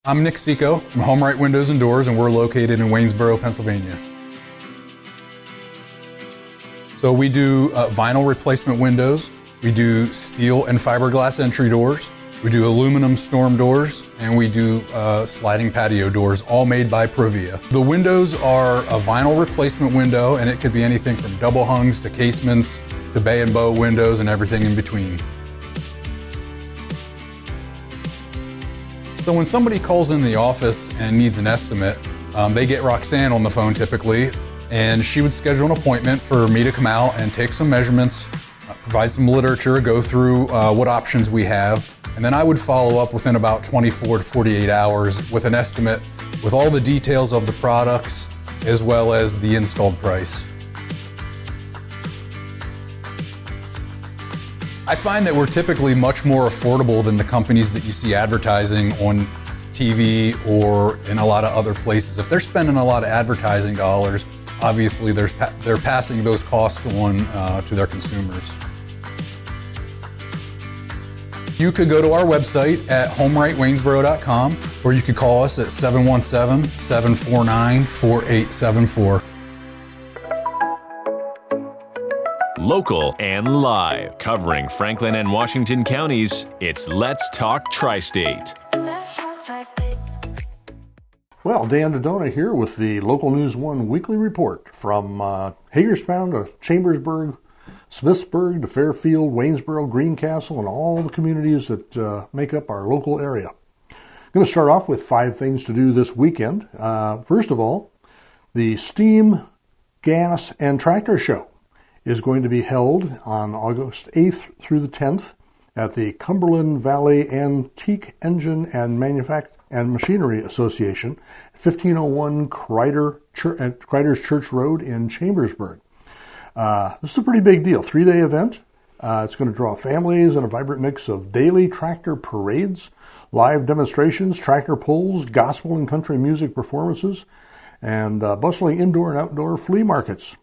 I'm Nick Seco from HomeRight Windows and Doors, and we're located in Waynesboro, Pennsylvania. So we do vinyl replacement windows, we do steel and fiberglass entry doors, we do aluminum storm doors, and we do sliding patio doors, all made by Provia. The windows are a vinyl replacement window, and it could be anything from double hungs to casements to bay and bow windows and everything in between. So when somebody calls in the office and needs an estimate, they get Roxanne on the phone typically, and she would schedule an appointment for me to come out and take some measurements, provide some literature, go through what options we have, and then I would follow up within about 24 to 48 hours with an estimate with all the details of the products as well as the installed price. I find that we're typically much more affordable than the companies that you see advertising on TV or in a lot of other places. If they're spending a lot of advertising dollars, obviously they're passing those costs on to their consumers. You could go to our website at homerightwaynesboro.com, or you could call us at 717-749-4874. Local and live, covering Franklin and Washington counties, it's Let's Talk TriState. Well, Dan Dedona here with the Local News 1 weekly report from Hagerstown to Chambersburg, Smithsburg to Fairfield, Waynesboro, Greencastle, and all the communities that make up our local area. I'm going to start off with 5 things to do this weekend. First of all, the Steam, Gas, and Tractor Show is going to be held on August 8th through the 10th at the Cumberland Valley Antique Engine and Machinery Association, 1501 Kreider's Church Road in Chambersburg. This is a pretty big deal, 3-day event. It's going to draw families and a vibrant mix of daily tractor parades, live demonstrations, tractor pulls, gospel and country music performances, and bustling indoor and outdoor flea markets.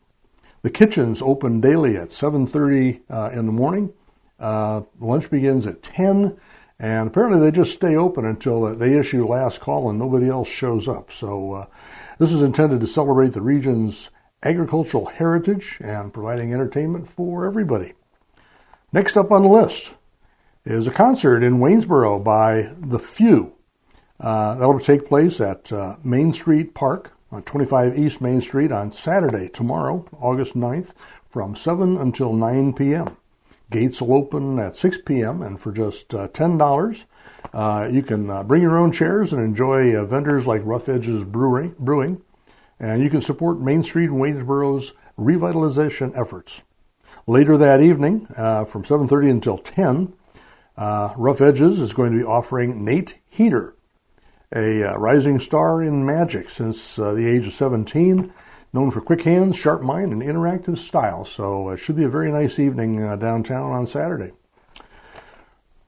The kitchens open daily at 7:30 in the morning. Lunch begins at 10, and apparently they just stay open until they issue last call and nobody else shows up. So this is intended to celebrate the region's agricultural heritage and providing entertainment for everybody. Next up on the list is a concert in Waynesboro by The Few. That'll take place at Main Street Park on 25 East Main Street on Saturday, tomorrow, August 9th, from 7 until 9 p.m. Gates will open at 6 p.m., and for just $10, you can bring your own chairs and enjoy vendors like Rough Edges Brewing, and you can support Main Street and Waynesboro's revitalization efforts. Later that evening, from 7:30 until 10, Rough Edges is going to be offering Nate Heater, a rising star in magic since the age of 17, known for quick hands, sharp mind, and interactive style. So it should be a very nice evening downtown on Saturday.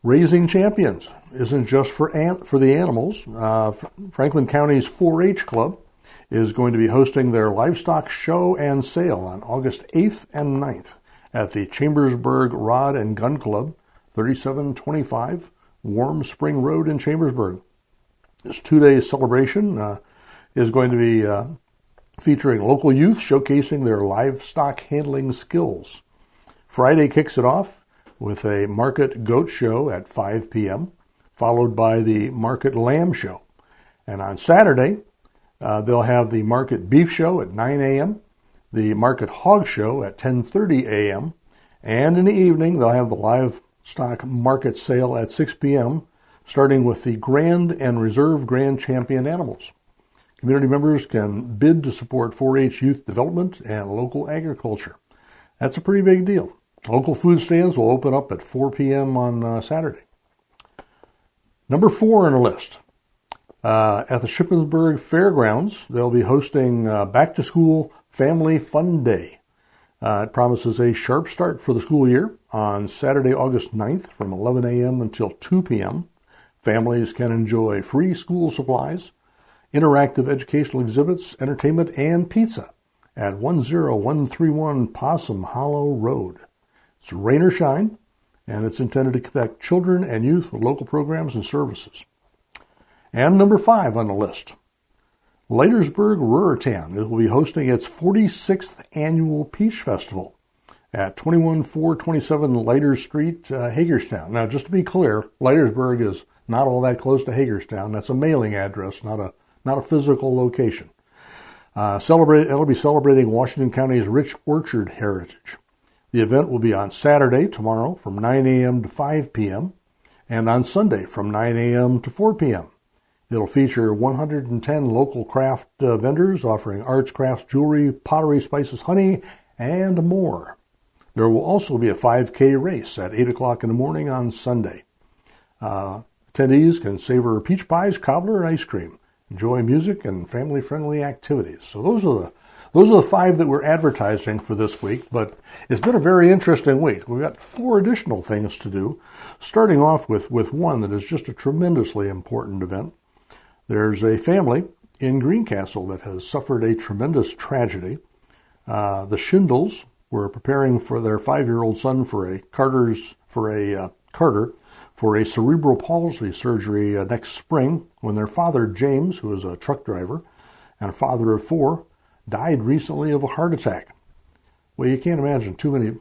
Raising Champions isn't just for the animals. Franklin County's 4-H Club is going to be hosting their livestock show and sale on August 8th and 9th at the Chambersburg Rod and Gun Club, 3725 Warm Spring Road in Chambersburg. This 2-day celebration is going to be featuring local youth showcasing their livestock handling skills. Friday kicks it off with a market goat show at 5 p.m., followed by the market lamb show. And on Saturday, they'll have the market beef show at 9 a.m., the market hog show at 10:30 a.m., and in the evening, they'll have the livestock market sale at 6 p.m., starting with the Grand and Reserve Grand Champion animals. Community members can bid to support 4-H youth development and local agriculture. That's a pretty big deal. Local food stands will open up at 4 p.m. on Saturday. Number 4 on the list. At the Shippensburg Fairgrounds, they'll be hosting Back to School Family Fun Day. It promises a sharp start for the school year on Saturday, August 9th from 11 a.m. until 2 p.m. Families can enjoy free school supplies, interactive educational exhibits, entertainment, and pizza at 10131 Possum Hollow Road. It's rain or shine, and it's intended to connect children and youth with local programs and services. And number 5 on the list, Leitersburg Ruritan will be hosting its 46th annual Peach Festival at 21427 Leiters Street, Hagerstown. Now, just to be clear, Leitersburg is not all that close to Hagerstown. That's a mailing address, not a physical location. It'll be celebrating Washington County's rich orchard heritage. The event will be on Saturday, tomorrow, from 9 a.m. to 5 p.m., and on Sunday from 9 a.m. to 4 p.m. It'll feature 110 local craft vendors offering arts, crafts, jewelry, pottery, spices, honey, and more. There will also be a 5K race at 8 o'clock in the morning on Sunday. Attendees can savor peach pies, cobbler, and ice cream. Enjoy music and family-friendly activities. So those are the 5 that we're advertising for this week, but it's been a very interesting week. We've got 4 additional things to do, starting off with one that is just a tremendously important event. There's a family in Greencastle that has suffered a tremendous tragedy. The Shindles were preparing for their 5-year-old son for a Carter for a cerebral palsy surgery next spring when their father, James, who is a truck driver and a father of 4, died recently of a heart attack. Well, you can't imagine too many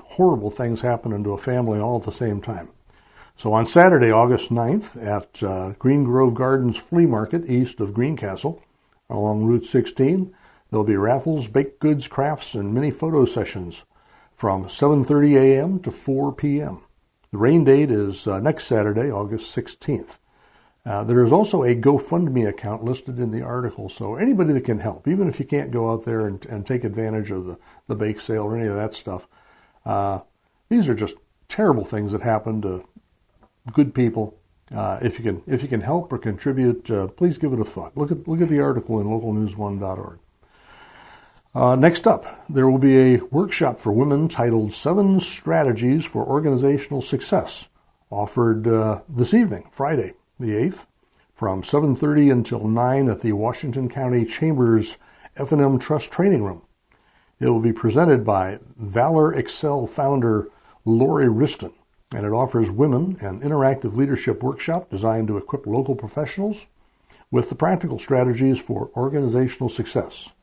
horrible things happening to a family all at the same time. So on Saturday, August 9th, at Green Grove Gardens Flea Market east of Greencastle, along Route 16, there'll be raffles, baked goods, crafts, and mini photo sessions from 7:30 a.m. to 4 p.m. The rain date is next Saturday, August 16th. There is also a GoFundMe account listed in the article, so anybody that can help, even if you can't go out there and take advantage of the bake sale or any of that stuff, these are just terrible things that happen to good people. If you can help or contribute, please give it a thought. Look at the article in localnews1.org. Next up, there will be a workshop for women titled 7 Strategies for Organizational Success, offered this evening, Friday the 8th, from 7:30 until 9 at the Washington County Chambers F&M Trust Training Room. It will be presented by Valor Excel founder Lori Riston, and it offers women an interactive leadership workshop designed to equip local professionals with the practical strategies for organizational success.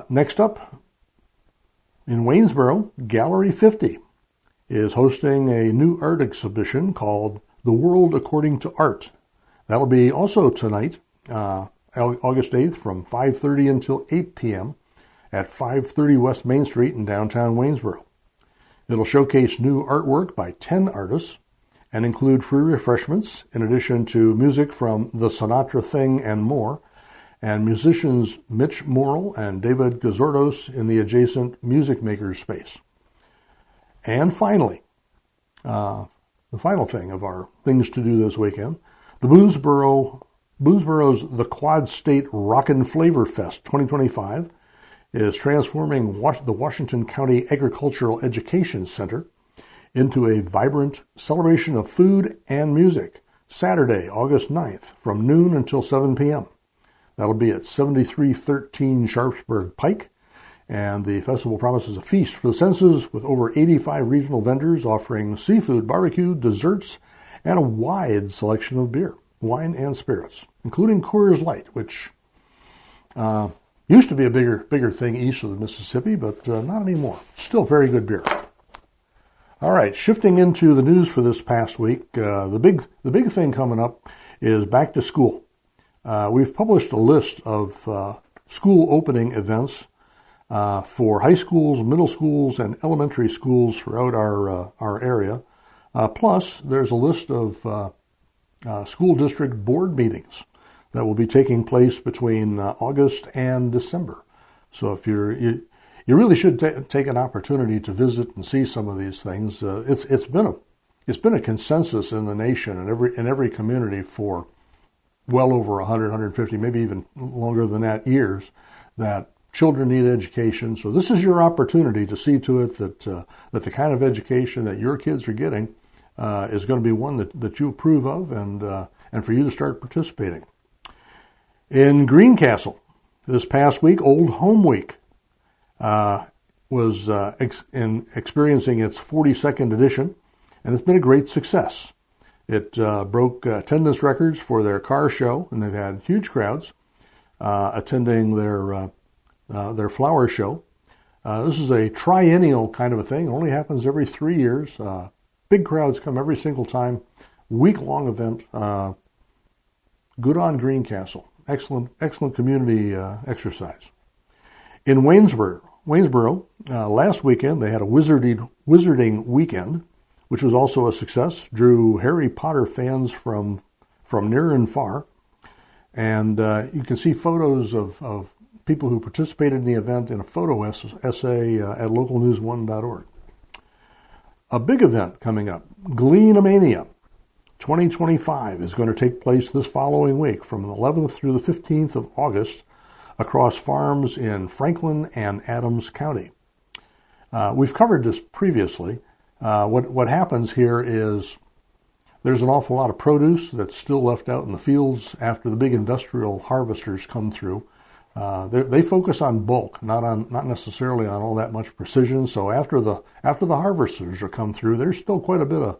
Next up, in Waynesboro, Gallery 50 is hosting a new art exhibition called The World According to Art. That'll be also tonight, August 8th, from 5:30 until 8 p.m. at 530 West Main Street in downtown Waynesboro. It'll showcase new artwork by 10 artists and include free refreshments in addition to music from The Sinatra Thing and more, and musicians Mitch Morrill and David Gazordos in the adjacent Music Makers space. And finally, the final thing of our things to do this weekend, the Boonesboro's The Quad State Rockin' Flavor Fest 2025 is transforming the Washington County Agricultural Education Center into a vibrant celebration of food and music, Saturday, August 9th, from noon until 7 p.m. That'll be at 7313 Sharpsburg Pike, and the festival promises a feast for the senses with over 85 regional vendors offering seafood, barbecue, desserts, and a wide selection of beer, wine, and spirits, including Coors Light, which used to be a bigger thing east of the Mississippi, but not anymore. Still very good beer. All right, shifting into the news for this past week, the big thing coming up is back to school. We've published a list of school opening events for high schools, middle schools, and elementary schools throughout our area. Plus, there's a list of school district board meetings that will be taking place between August and December. So if you really should take an opportunity to visit and see some of these things. It's been a consensus in the nation and in every community for well over 100, 150, maybe even longer than that years, that children need education. So this is your opportunity to see to it that the kind of education that your kids are getting is going to be one that you approve of, and for you to start participating. In Greencastle, this past week, Old Home Week was experiencing its 42nd edition, and it's been a great success. It broke attendance records for their car show, and they've had huge crowds attending their flower show. This is a triennial kind of a thing. It only happens every 3 years. Big crowds come every single time. Week-long event. Good on Greencastle. Excellent community exercise. In Waynesboro, last weekend they had a wizarding weekend, which was also a success. Drew Harry Potter fans from near and far. And you can see photos of people who participated in the event in a photo essay at localnews1.org. A big event coming up, Gleanomania 2025, is going to take place this following week from the 11th through the 15th of August across farms in Franklin and Adams County. We've covered this previously. What happens here is there's an awful lot of produce that's still left out in the fields after the big industrial harvesters come through. They focus on bulk, not necessarily on all that much precision. So after the harvesters are come through, there's still quite a bit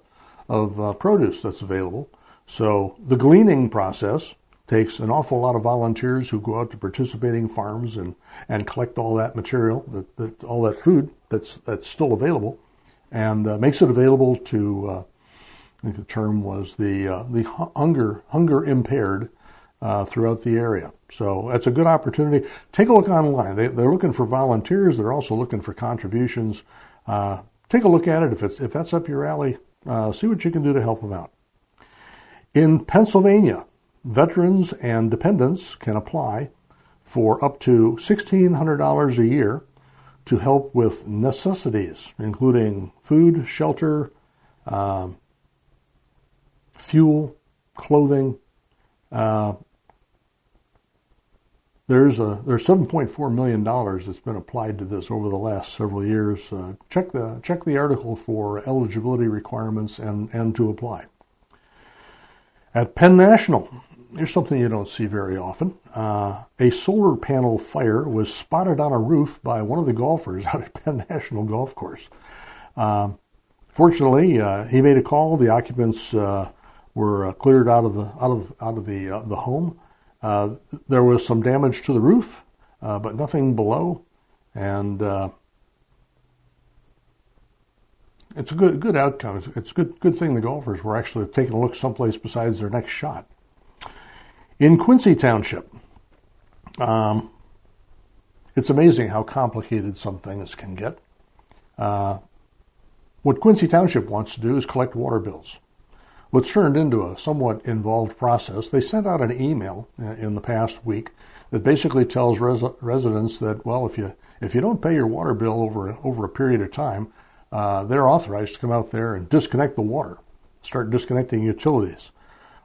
of produce that's available. So the gleaning process takes an awful lot of volunteers who go out to participating farms and collect all that material, all that food that's still available, and makes it available to I think the term was the hunger impaired throughout the area. So that's a good opportunity. Take a look online. They're looking for volunteers. They're also looking for contributions. Take a look at it. If that's up your alley, see what you can do to help them out. In Pennsylvania, veterans and dependents can apply for up to $1,600 a year to help with necessities, including food, shelter, fuel, clothing. There's $7.4 million that's been applied to this over the last several years. Check the article for eligibility requirements and to apply. At Penn National, here's something you don't see very often. A solar panel fire was spotted on a roof by one of the golfers out at Penn National Golf Course. Fortunately, he made a call. The occupants were cleared out of the home. There was some damage to the roof, but nothing below, and it's a good outcome. It's a good thing the golfers were actually taking a look someplace besides their next shot. In Quincy Township, it's amazing how complicated some things can get. What Quincy Township wants to do is collect water bills. What's turned into a somewhat involved process, they sent out an email in the past week that basically tells residents that, well, if you don't pay your water bill over a period of time, they're authorized to come out there and disconnect the water, start disconnecting utilities.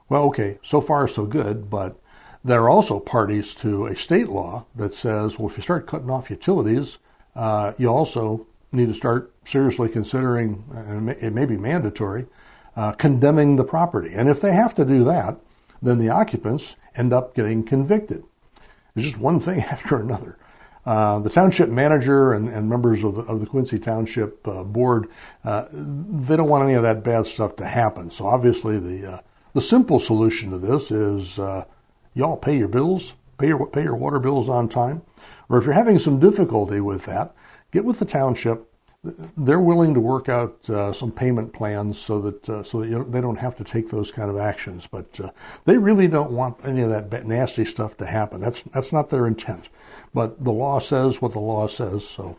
Well, okay, so far so good, but they're also parties to a state law that says, well, if you start cutting off utilities, you also need to start seriously considering, and it may be mandatory, condemning the property. And if they have to do that, then the occupants end up getting convicted. It's just one thing after another. The township manager and members of the Quincy Township board, they don't want any of that bad stuff to happen. So obviously the simple solution to this is y'all pay your bills, pay your water bills on time. Or if you're having some difficulty with that, get with the township. They're willing to work out some payment plans so that they don't have to take those kind of actions. But they really don't want any of that nasty stuff to happen. That's not their intent. But the law says what the law says, so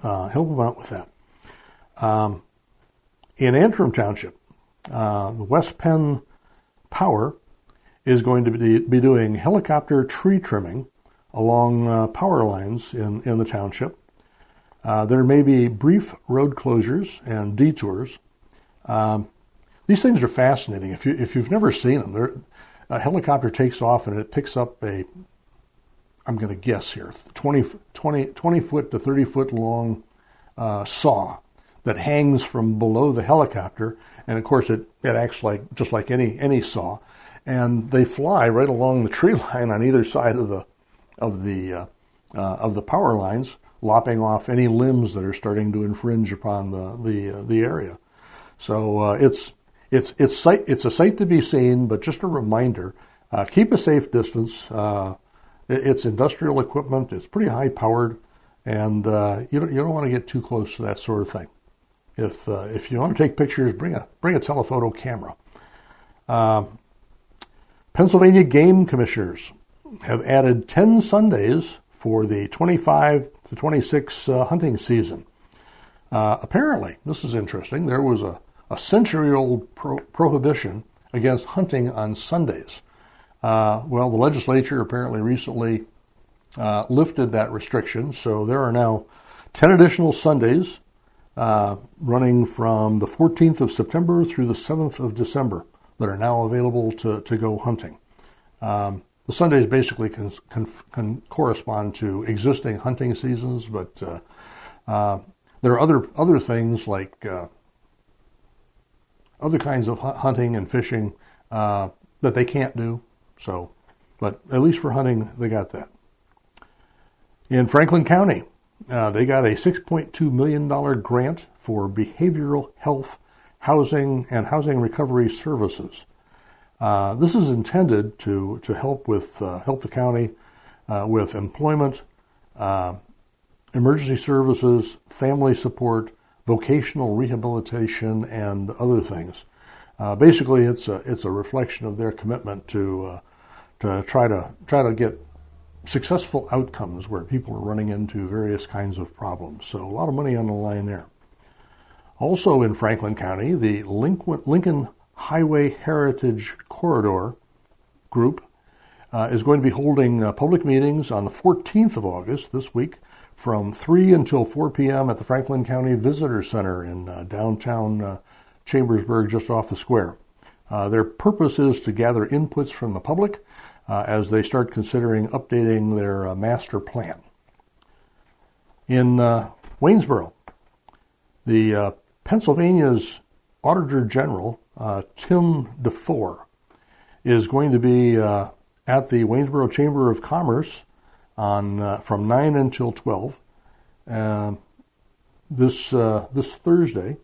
help them out with that. In Antrim Township, the West Penn Power is going to be doing helicopter tree trimming along power lines in the township. There may be brief road closures and detours. These things are fascinating. If you've never seen them, a helicopter takes off and it picks up I'm going to guess here, 20 foot to 30 foot long saw that hangs from below the helicopter, and of course it acts just like any saw, and they fly right along the tree line on either side of the power lines, lopping off any limbs that are starting to infringe upon the area. So it's a sight to be seen, but just a reminder, keep a safe distance. It's industrial equipment. It's pretty high powered, and you don't want to get too close to that sort of thing. If you want to take pictures, bring a telephoto camera. Pennsylvania game commissioners have added 10 Sundays for the 25 to 26 hunting season. Apparently, this is interesting, there was a century-old prohibition against hunting on Sundays. Well, the legislature apparently recently lifted that restriction, so there are now 10 additional Sundays running from the 14th of September through the 7th of December that are now available to go hunting. The Sundays basically can correspond to existing hunting seasons, but there are other things like other kinds of hunting and fishing that they can't do. So, but at least for hunting, they got that. In Franklin County, they got a $6.2 million grant for behavioral health, housing, and housing recovery services. This is intended to help the county with employment, emergency services, family support, vocational rehabilitation, and other things. Basically, it's a reflection of their commitment to try to get successful outcomes where people are running into various kinds of problems. So a lot of money on the line there. Also in Franklin County, the Lincoln Highway Heritage Corridor Group is going to be holding public meetings on the 14th of August, this week, from 3 until 4 p.m. at the Franklin County Visitor Center in downtown Chambersburg, just off the square. Their purpose is to gather inputs from the public as they start considering updating their master plan. In Waynesboro, the Pennsylvania's Auditor General, Tim DeFore, is going to be at the Waynesboro Chamber of Commerce on from 9 until 12 this Thursday,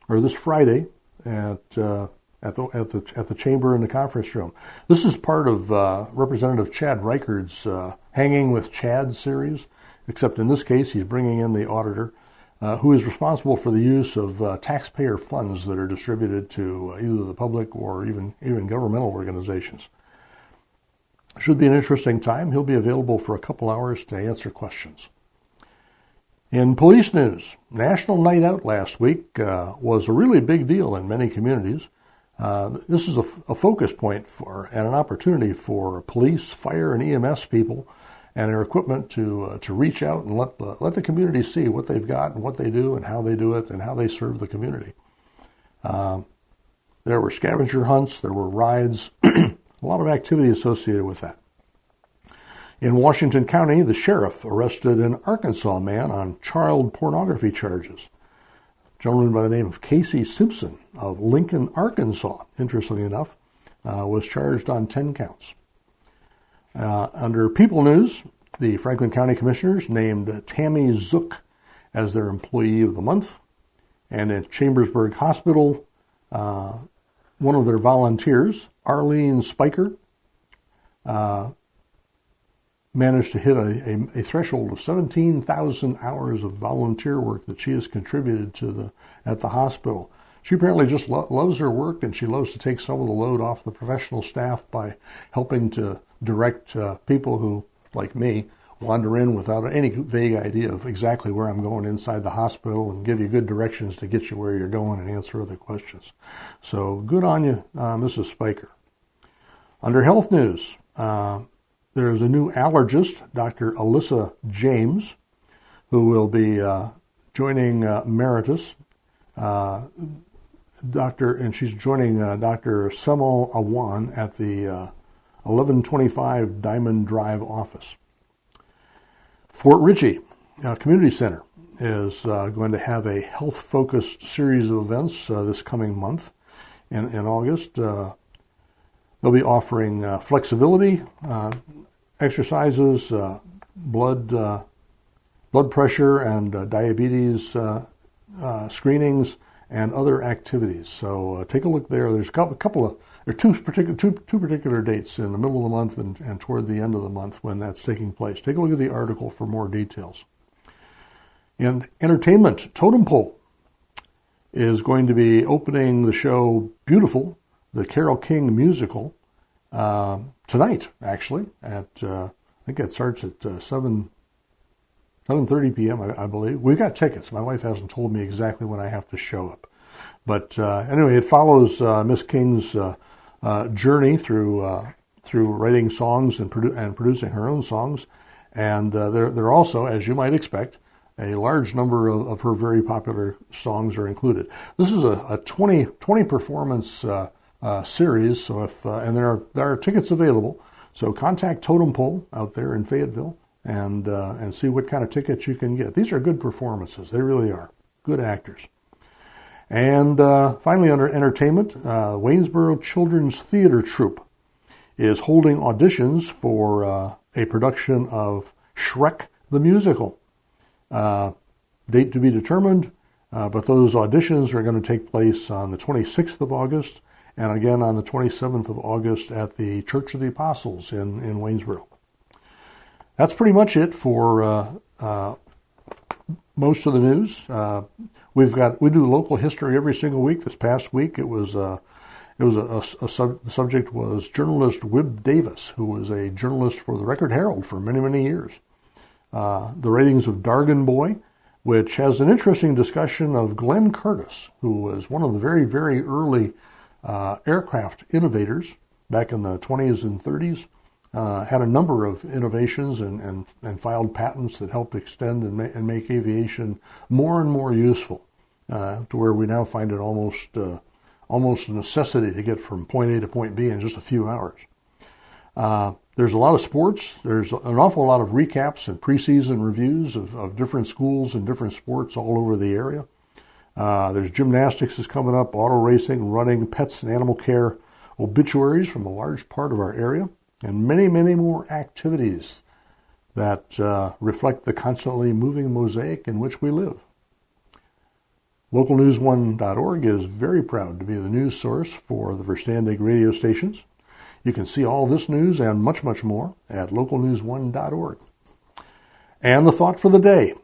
or this Friday at the chamber in the conference room. This is part of Representative Chad Reichard's Hanging with Chad series, except in this case he's bringing in the auditor who is responsible for the use of taxpayer funds that are distributed to either the public or even governmental organizations. Should be an interesting time. He'll be available for a couple hours to answer questions. In police news, National Night Out last week was a really big deal in many communities. This is a focus point and an opportunity for police, fire, and EMS people and their equipment to reach out and let the community see what they've got and what they do and how they do it and how they serve the community. There were scavenger hunts, there were rides, a lot of activity associated with that. In Washington County, the sheriff arrested an Arkansas man on child pornography charges. A gentleman by the name of Casey Simpson of Lincoln, Arkansas, interestingly enough, was charged on 10 counts. Under People News, the Franklin County Commissioners named Tammy Zook as their Employee of the Month. And at Chambersburg Hospital, one of their volunteers, Arlene Spiker, managed to hit a threshold of 17,000 hours of volunteer work that she has contributed at the hospital. She apparently just loves her work, and she loves to take some of the load off the professional staff by helping to direct people who, like me, wander in without any vague idea of exactly where I'm going inside the hospital and give you good directions to get you where you're going and answer other questions. So good on you, Mrs. Spiker. Under health news, there is a new allergist, Dr. Alyssa James, who will be joining Emeritus, and she's joining Dr. Semal Awan at the 1125 Diamond Drive office. Fort Ritchie Community Center is going to have a health-focused series of events this coming month in August. They'll be offering flexibility exercises, blood pressure and diabetes screenings, and other activities. So take a look there. There's there are two particular dates in the middle of the month and toward the end of the month when that's taking place. Take a look at the article for more details. In entertainment, Totem Pole is going to be opening the show Beautiful, the Carole King musical, tonight, actually, at I think it starts at 7:30 p.m., I believe. We've got tickets. My wife hasn't told me exactly when I have to show up. But anyway, it follows Miss King's journey through writing songs and producing her own songs. And there also, as you might expect, a large number of her very popular songs are included. This is a 20 performance series, so and there are tickets available. So contact Totem Pole out there in Fayetteville and see what kind of tickets you can get. These are good performances. They really are. Good actors. And finally, under entertainment, Waynesboro Children's Theater Troupe is holding auditions for a production of Shrek the Musical. Date to be determined, but those auditions are going to take place on the 26th of August and again on the 27th of August at the Church of the Apostles in Waynesboro. That's pretty much it for most of the news. We do local history every single week. This past week the subject was journalist Wib Davis, who was a journalist for the Record Herald for many, many years. The writings of Dargan Boy, which has an interesting discussion of Glenn Curtis, who was one of the very, very early aircraft innovators back in the 20s and 30s, had a number of innovations and filed patents that helped extend and make aviation more and more useful, to where we now find it almost a necessity to get from point A to point B in just a few hours. There's a lot of sports. There's an awful lot of recaps and preseason reviews of different schools and different sports all over the area. There's gymnastics is coming up, auto racing, running, pets and animal care, obituaries from a large part of our area, and many, many more activities that reflect the constantly moving mosaic in which we live. LocalNews1.org is very proud to be the news source for the Verstandig radio stations. You can see all this news and much, much more at localnews1.org. And the thought for the day.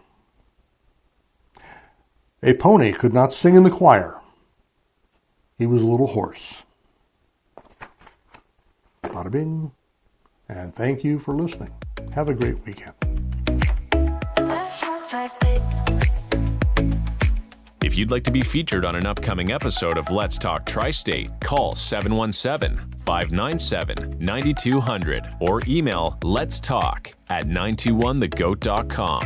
A pony could not sing in the choir. He was a little hoarse. Bada bing. And thank you for listening. Have a great weekend. If you'd like to be featured on an upcoming episode of Let's Talk Tri-State, call 717-597-9200 or email letstalk@921thegoat.com.